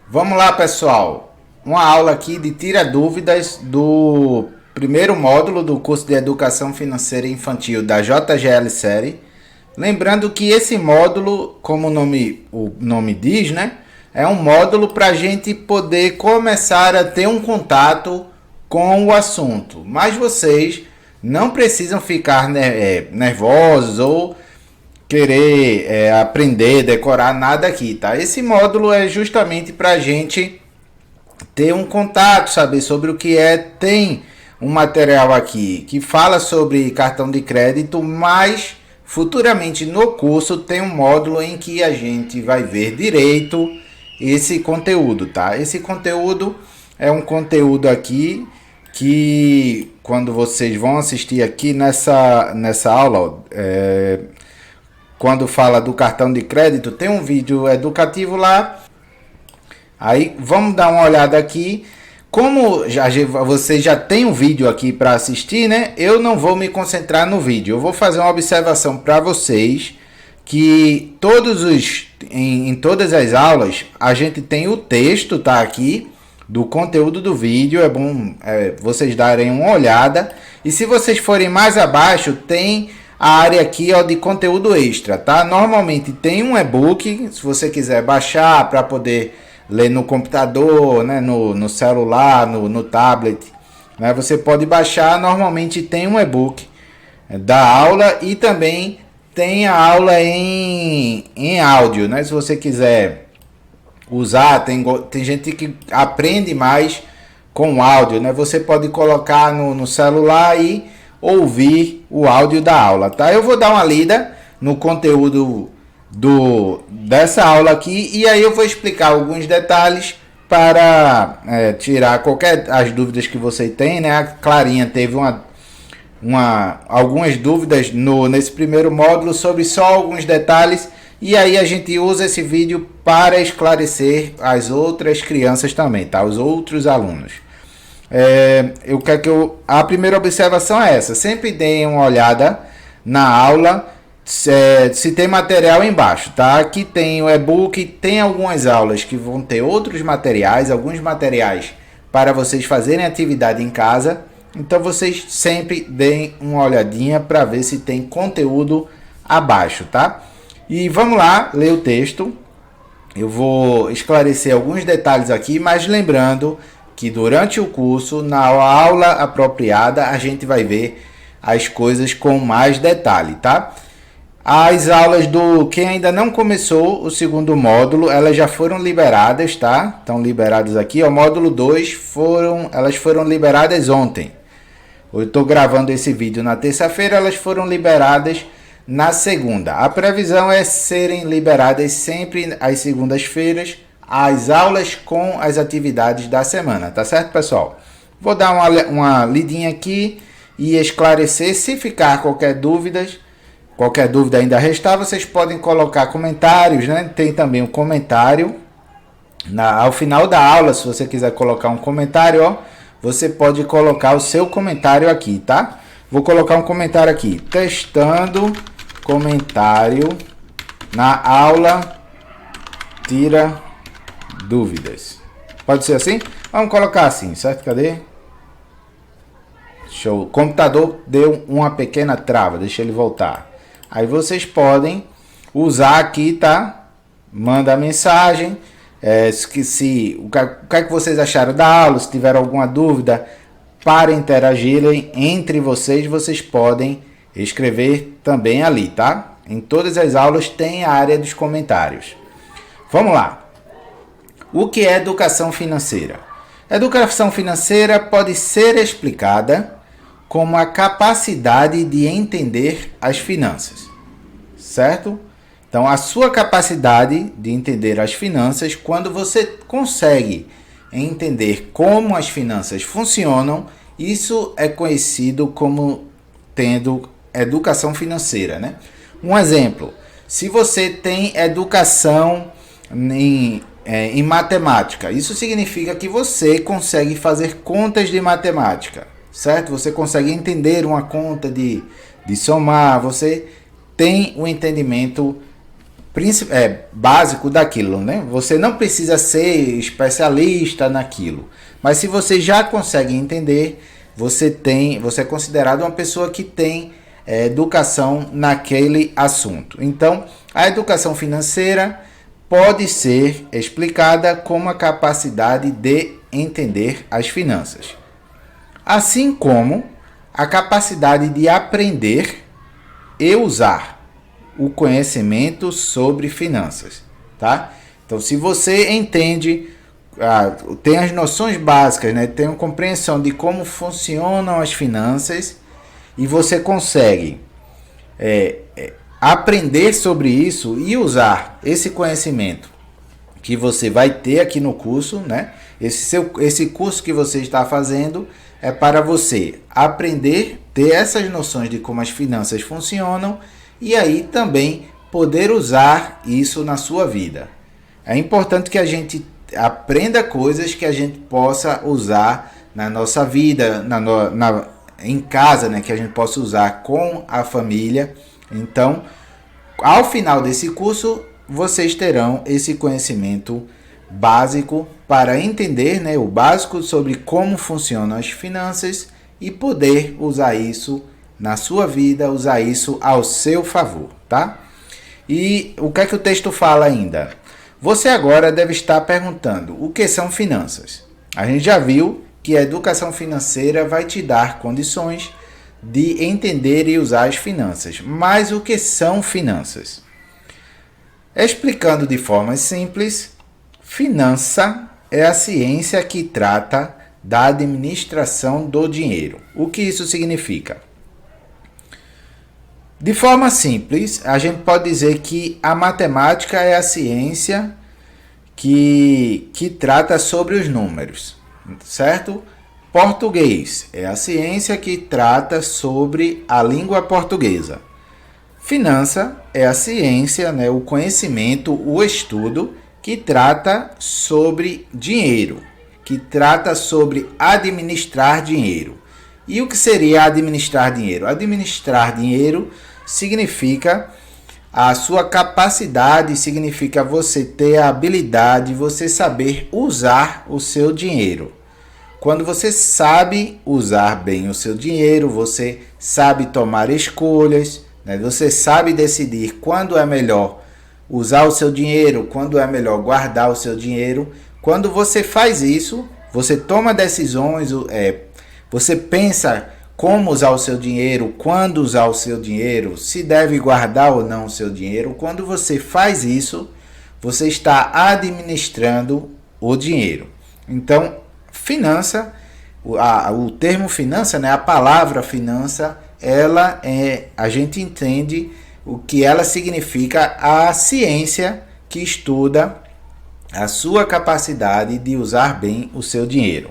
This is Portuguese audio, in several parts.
Vamos lá, pessoal. Uma aula aqui de tira dúvidas do primeiro módulo do curso de Educação Financeira Infantil da JGL Série. Lembrando que esse módulo, como o nome diz, né? É um módulo para a gente poder começar a ter um contato com o assunto. Mas vocês não precisam ficar nervosos ou querer aprender, decorar nada aqui, tá? Esse módulo é justamente para a gente ter um contato, saber sobre o que é. Tem um material aqui que fala sobre cartão de crédito, mas futuramente no curso tem um módulo em que a gente vai ver direito esse conteúdo, tá? Esse conteúdo é um conteúdo aqui que quando vocês vão assistir aqui nessa aula, quando fala do cartão de crédito, tem um vídeo educativo lá. Aí vamos dar uma olhada aqui. Como você já tem um vídeo aqui para assistir, né? Eu não vou me concentrar no vídeo. Eu vou fazer uma observação para vocês que em todas as aulas a gente tem o texto, tá aqui, do conteúdo do vídeo. É bom vocês darem uma olhada. E se vocês forem mais abaixo, tem a área aqui, ó, de conteúdo extra, tá? Normalmente tem um e-book, se você quiser baixar para poder ler no computador, né, no celular, no tablet, né, você pode baixar. Normalmente tem um e-book da aula e também tem a aula em áudio, né? Se você quiser usar, tem gente que aprende mais com áudio, né? Você pode colocar no celular e ouvir o áudio da aula, tá? Eu vou dar uma lida no conteúdo dessa aula aqui e aí eu vou explicar alguns detalhes para tirar as dúvidas que você tem, né? A Clarinha teve algumas dúvidas nesse primeiro módulo sobre só alguns detalhes, e aí a gente usa esse vídeo para esclarecer as outras crianças também, tá? Os outros alunos. A primeira observação é essa: sempre deem uma olhada na aula, se tem material embaixo, tá? Aqui tem o e-book, tem algumas aulas que vão ter outros materiais, alguns materiais para vocês fazerem atividade em casa. Então vocês sempre deem uma olhadinha para ver se tem conteúdo abaixo, tá? E vamos lá ler o texto. Eu vou esclarecer alguns detalhes aqui, mas lembrando que durante o curso, na aula apropriada, a gente vai ver as coisas com mais detalhe, tá? As aulas quem ainda não começou o segundo módulo, elas já foram liberadas, tá? Estão liberadas aqui. O módulo 2 elas foram liberadas ontem. Eu estou gravando esse vídeo na terça-feira, elas foram liberadas na segunda. A previsão é serem liberadas sempre às segundas-feiras, as aulas com as atividades da semana, tá certo, pessoal? Vou dar uma lidinha aqui e esclarecer. Se ficar qualquer dúvida ainda restar, vocês podem colocar comentários, né? Tem também um comentário ao final da aula. Se você quiser colocar um comentário, ó, você pode colocar o seu comentário aqui, tá? Vou colocar um comentário aqui: testando comentário na aula tira dúvidas. Pode ser assim? Vamos colocar assim, certo? Cadê? Show. O computador deu uma pequena trava, deixa ele voltar. Aí vocês podem usar aqui, tá? Manda a mensagem. O que é que vocês acharam da aula? Se tiver alguma dúvida, para interagirem entre vocês, vocês podem escrever também ali, tá? Em todas as aulas tem a área dos comentários. Vamos lá. O que é educação financeira? Educação financeira pode ser explicada como a capacidade de entender as finanças, certo? Então, a sua capacidade de entender as finanças, quando você consegue entender como as finanças funcionam, isso é conhecido como tendo educação financeira, né? Um exemplo: se você tem educação em matemática, isso significa que você consegue fazer contas de matemática, certo? Você consegue entender uma conta de somar, você tem o entendimento básico daquilo, né? Você não precisa ser especialista naquilo, mas se você já consegue entender, você é considerado uma pessoa que tem educação naquele assunto. Então, a educação financeira pode ser explicada como a capacidade de entender as finanças, assim como a capacidade de aprender e usar o conhecimento sobre finanças, tá? Então, se você entende, tem as noções básicas, né? Tem uma compreensão de como funcionam as finanças e você consegue aprender sobre isso e usar esse conhecimento que você vai ter aqui no curso, né? Esse curso que você está fazendo é para você aprender, ter essas noções de como as finanças funcionam e aí também poder usar isso na sua vida. É importante que a gente aprenda coisas que a gente possa usar na nossa vida, em casa, né? Que a gente possa usar com a família. Então, ao final desse curso, vocês terão esse conhecimento básico para entender, né, o básico sobre como funcionam as finanças e poder usar isso na sua vida, usar isso ao seu favor, tá? E o que é que o texto fala ainda? Você agora deve estar perguntando o que são finanças. A gente já viu que a educação financeira vai te dar condições de entender e usar as finanças. Mas o que são finanças? Explicando de forma simples, finança é a ciência que trata da administração do dinheiro. O que isso significa? De forma simples, a gente pode dizer que a matemática é a ciência que trata sobre os números, certo? Português é a ciência que trata sobre a língua portuguesa. Finança é a ciência, né, o conhecimento, o estudo que trata sobre dinheiro, que trata sobre administrar dinheiro. E o que seria administrar dinheiro? Administrar dinheiro significa a sua capacidade, significa você ter a habilidade, você saber usar o seu dinheiro. Quando você sabe usar bem o seu dinheiro, você sabe tomar escolhas, né? Você sabe decidir quando é melhor usar o seu dinheiro, quando é melhor guardar o seu dinheiro. Quando você faz isso, você toma decisões, você pensa como usar o seu dinheiro, quando usar o seu dinheiro, se deve guardar ou não o seu dinheiro. Quando você faz isso, você está administrando o dinheiro. Então, finança, o termo finança, né, a palavra finança, a gente entende o que ela significa, a ciência que estuda a sua capacidade de usar bem o seu dinheiro.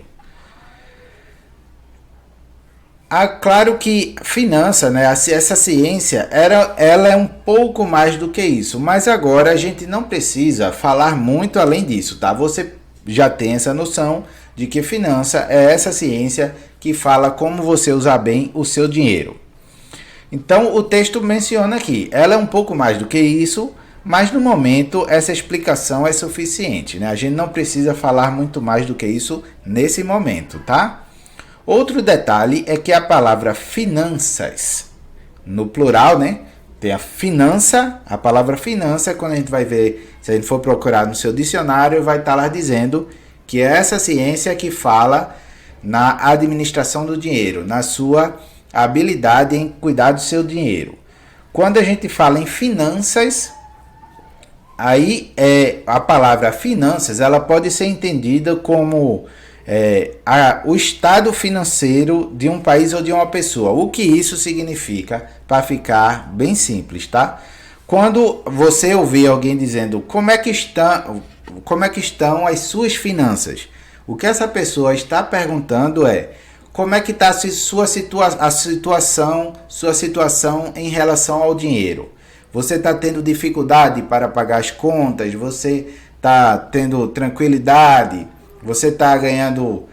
Claro que finança, né, essa ciência, ela é um pouco mais do que isso, mas agora a gente não precisa falar muito além disso, tá? Você já tem essa noção de que finança é essa ciência que fala como você usar bem o seu dinheiro. Então, o texto menciona aqui, ela é um pouco mais do que isso, mas no momento essa explicação é suficiente, né? A gente não precisa falar muito mais do que isso nesse momento, tá? Outro detalhe é que a palavra finanças, no plural, né? Tem a finança, a palavra finança, quando a gente vai ver, se a gente for procurar no seu dicionário, vai estar lá dizendo que é essa ciência que fala na administração do dinheiro, na sua habilidade em cuidar do seu dinheiro. Quando a gente fala em finanças, aí a palavra finanças, ela pode ser entendida como o estado financeiro de um país ou de uma pessoa. O que isso significa, para ficar bem simples, tá? Quando você ouvir alguém dizendo como é que estão as suas finanças, o que essa pessoa está perguntando é como é que está sua situação em relação ao dinheiro. Você está tendo dificuldade para pagar as contas? Você está tendo tranquilidade? Você está ganhando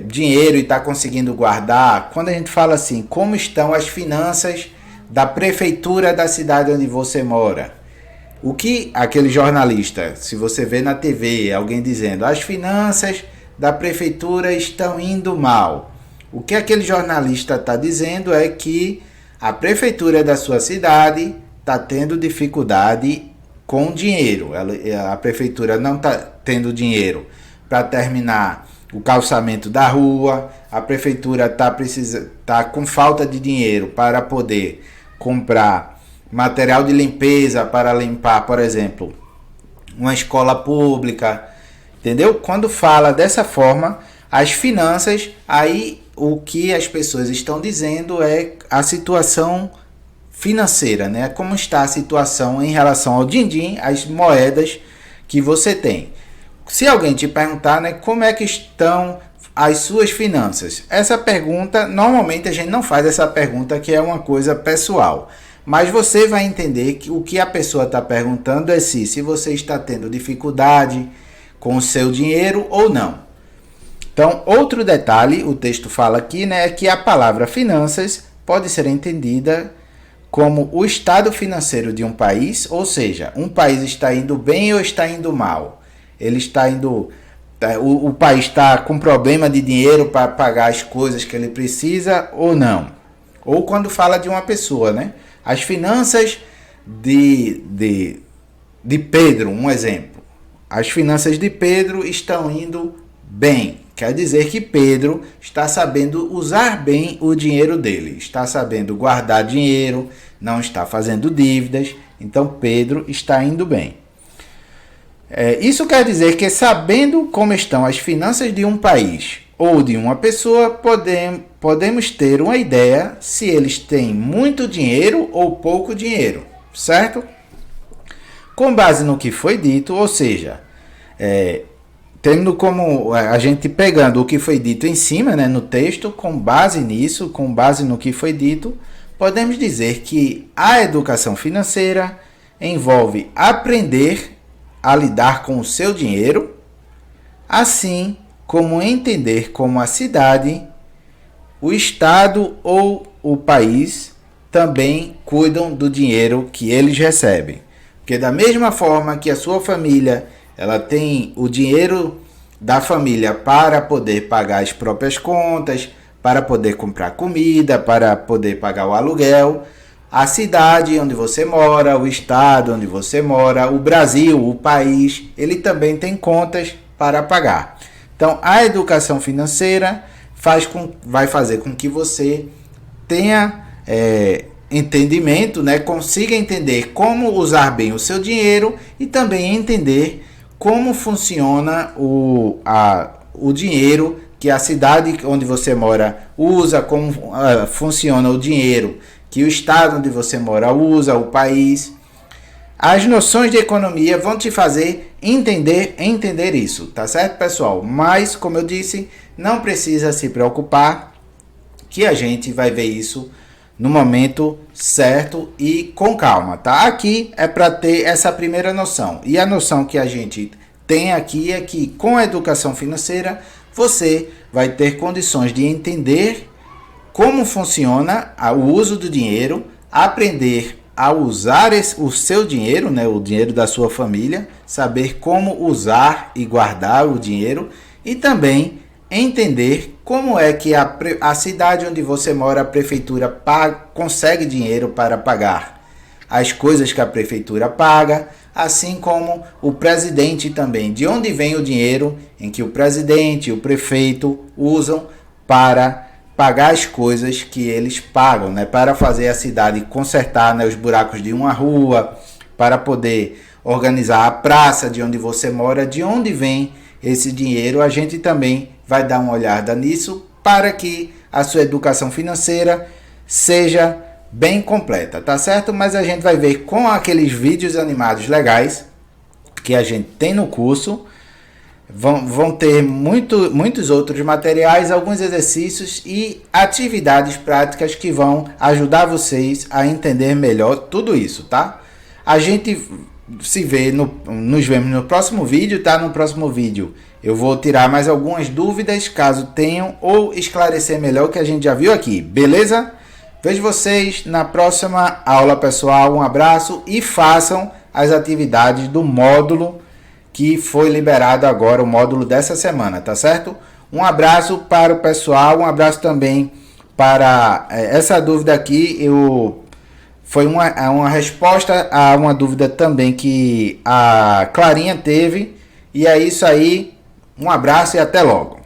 dinheiro e está conseguindo guardar? Quando a gente fala assim, como estão as finanças da prefeitura da cidade onde você mora? O que aquele jornalista, se você vê na TV, alguém dizendo, as finanças da prefeitura estão indo mal. O que aquele jornalista está dizendo é que a prefeitura da sua cidade está tendo dificuldade com dinheiro. A prefeitura não está tendo dinheiro para terminar o calçamento da rua, a prefeitura tá com falta de dinheiro para poder comprar material de limpeza para limpar, por exemplo, uma escola pública, entendeu? Quando fala dessa forma, as finanças, aí o que as pessoas estão dizendo é a situação financeira, né? Como está a situação em relação ao din-din, as moedas que você tem. Se alguém te perguntar, né, como é que estão as suas finanças? Essa pergunta, normalmente a gente não faz essa pergunta, que é uma coisa pessoal. Mas você vai entender que o que a pessoa está perguntando é se você está tendo dificuldade com o seu dinheiro ou não. Então, outro detalhe, o texto fala aqui, né, é que a palavra finanças pode ser entendida como o estado financeiro de um país, ou seja, um país está indo bem ou está indo mal. Ele está indo, o país está com problema de dinheiro para pagar as coisas que ele precisa ou não. Ou quando fala de uma pessoa, né? As finanças de Pedro, um exemplo. As finanças de Pedro estão indo bem. Quer dizer que Pedro está sabendo usar bem o dinheiro dele. Está sabendo guardar dinheiro, não está fazendo dívidas. Então Pedro está indo bem. Isso quer dizer que, sabendo como estão as finanças de um país ou de uma pessoa, podemos ter uma ideia se eles têm muito dinheiro ou pouco dinheiro, certo? Com base no que foi dito, ou seja, tendo como a gente pegando o que foi dito em cima, né, no texto, com base nisso, com base no que foi dito, podemos dizer que a educação financeira envolve aprender a lidar com o seu dinheiro, assim como entender como a cidade, o estado ou o país também cuidam do dinheiro que eles recebem. Porque da mesma forma que a sua família, ela tem o dinheiro da família para poder pagar as próprias contas, para poder comprar comida, para poder pagar o aluguel, a cidade onde você mora, o estado onde você mora, o Brasil, o país, ele também tem contas para pagar. Então, a educação financeira vai fazer com que você tenha entendimento, né? Consiga entender como usar bem o seu dinheiro e também entender como funciona o dinheiro que a cidade onde você mora usa, como funciona o dinheiro que o estado onde você mora usa, o país. As noções de economia vão te fazer entender isso, tá certo, pessoal? Mas, como eu disse, não precisa se preocupar, que a gente vai ver isso no momento certo e com calma, tá? Aqui é para ter essa primeira noção. E a noção que a gente tem aqui é que, com a educação financeira, você vai ter condições de entender como funciona o uso do dinheiro, aprender a usar o seu dinheiro, né, o dinheiro da sua família, saber como usar e guardar o dinheiro e também entender como é que a cidade onde você mora, a prefeitura consegue dinheiro para pagar as coisas que a prefeitura paga, assim como o presidente também, de onde vem o dinheiro em que o presidente e o prefeito usam para pagar as coisas que eles pagam, né? Para fazer a cidade consertar, né, os buracos de uma rua, para poder organizar a praça de onde você mora, de onde vem esse dinheiro. A gente também vai dar uma olhada nisso para que a sua educação financeira seja bem completa, tá certo? Mas a gente vai ver com aqueles vídeos animados legais que a gente tem no curso. Vão ter muitos outros materiais, alguns exercícios e atividades práticas que vão ajudar vocês a entender melhor tudo isso, tá? A gente se vê, nos vemos no próximo vídeo, tá? No próximo vídeo eu vou tirar mais algumas dúvidas, caso tenham, ou esclarecer melhor o que a gente já viu aqui, beleza? Vejo vocês na próxima aula, pessoal. Um abraço e façam as atividades do módulo que foi liberado agora, o módulo dessa semana, tá certo? Um abraço para o pessoal, um abraço também para essa dúvida aqui. Foi uma resposta a uma dúvida também que a Clarinha teve. E é isso aí, um abraço e até logo.